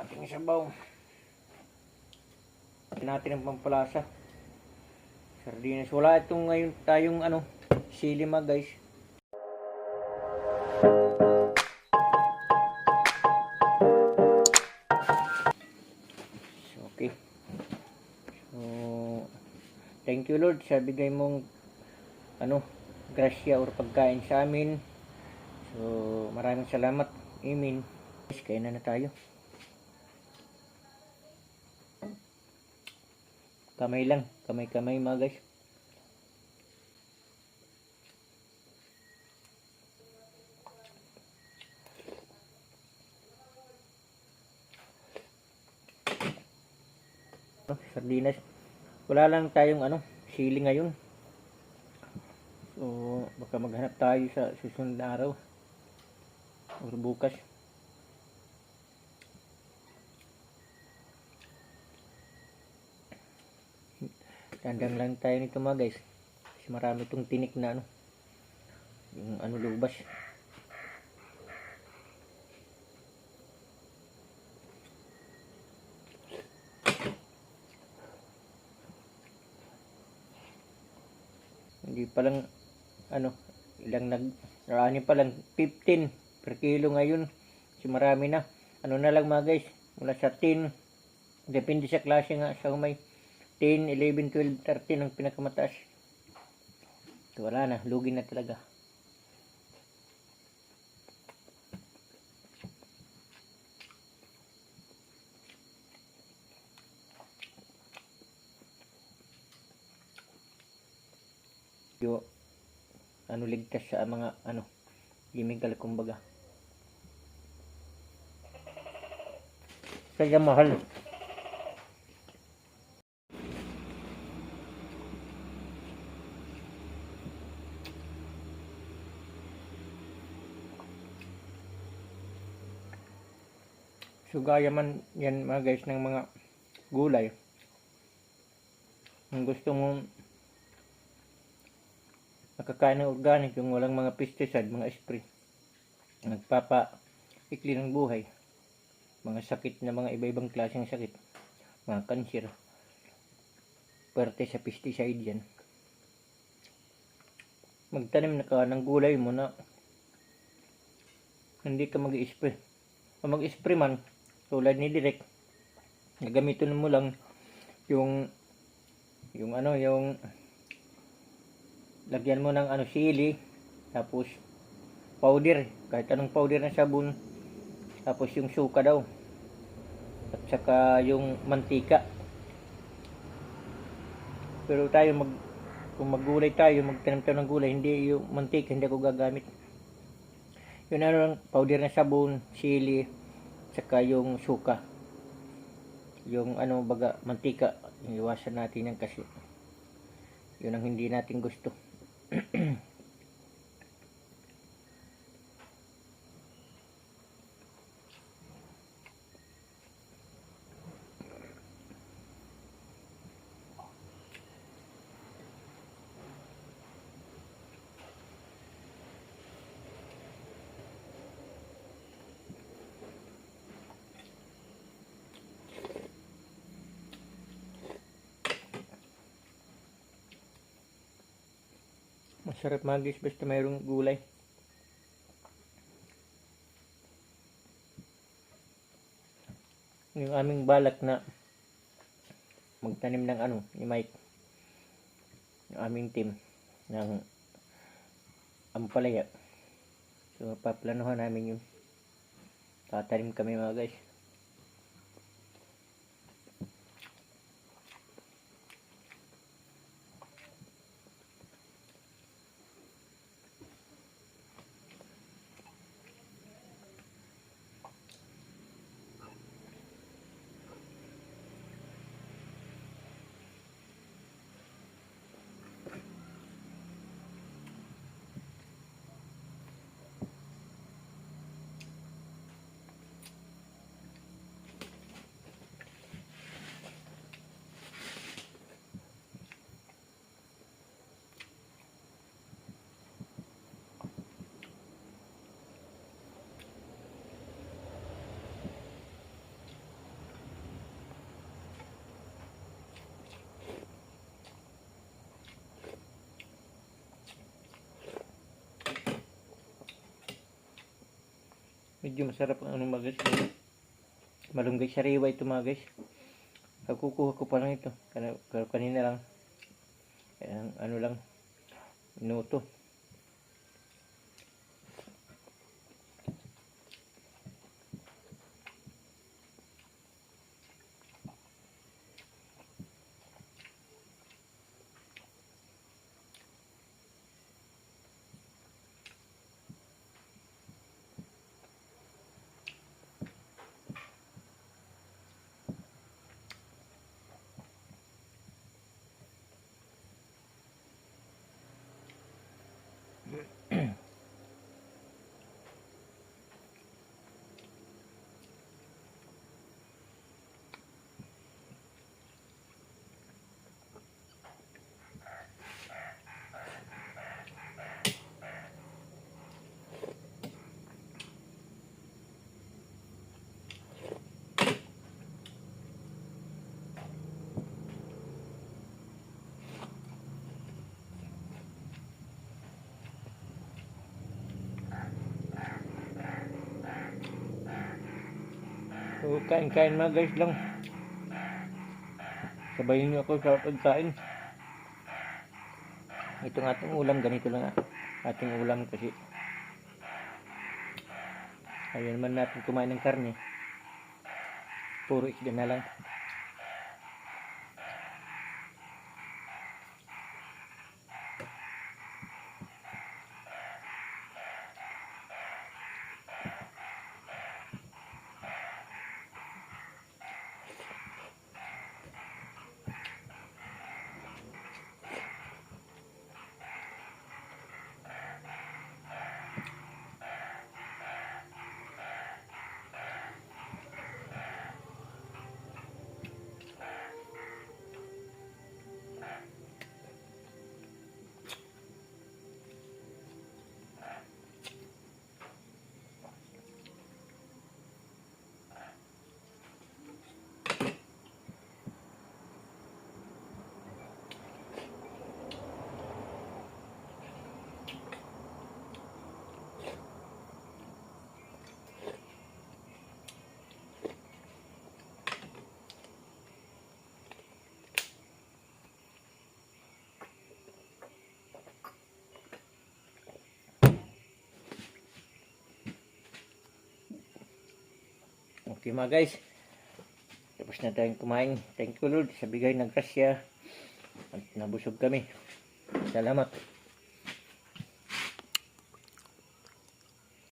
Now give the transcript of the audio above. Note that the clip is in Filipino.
ating sabaw. Natin ang pampalasa. Sardinas. Wala itong ngayon tayong sili mga guys. So, okay. So, thank you Lord sa bigay mong grasya or pagkain sa amin. So, maraming salamat. Amen. Kain na tayo. Kamay lang. Kamay-kamay mga guys. Sardinas. Wala lang tayong sili ngayon. So, baka maghanap tayo sa susunod na araw. O bukas. Tandang lang tayo nito mga guys. Kasi marami itong tinik na yung lubas. Hindi pa lang ilang pa lang 15 per kilo ngayon. Kasi marami na. Na lang mga guys, mula sa 10, depende sa klase nga sa humay. 10, 11, 12, 13 ang pinakamataas. So, wala na, lugi na talaga. Yo, ligtas sa mga chemical kumbaga. Kaya mahal. So gaya man yan mga guys ng mga gulay. Kung gusto mo nakakain ng organic, yung walang mga pesticide, mga spray, nagpapa-ikli ng buhay, mga sakit na mga iba-ibang klaseng sakit, mga cancer, pwerte sa pesticide yan. Magtanim na ka ng gulay mo na hindi ka mag-i-spray. O mag-spray man, tulad ni Direk, gagamitin mo lang yung lagyan mo ng sili, tapos powder, kahit anong powder na sabon, tapos yung suka daw, at saka yung mantika. Pero tayo kung maggulay tayo, magtanim tayo ng gulay, hindi yung mantika, hindi ako gagamit. Yun lang, powder na sabon, sili, saka yung suka. Yung mantika, iwasan natin yan kasi yun ang hindi natin gusto. Masarap mga guys basta mayroong gulay. Yung aming balak na magtanim ng ni Mike, yung aming team ng ampalaya. So paplanuhan namin yun. Tatanim kami mga guys. Medyo masarap ang ano mga guys. Malunggay sariwa ito mga guys. Kukuha ko pa lang ito. Kanina lang. Ano lang. Minuto. So, kain-kain mga guys lang. Sabayin niyo ako sa pagkain. Itong ating ulam, ganito lang ating ulam kasi ayaw naman natin kumain ng karne. Puro isda na lang. Okay mga guys, tapos na tayong kumain. Thank you Lord sa bigay ng grasya at nabusog kami. Salamat.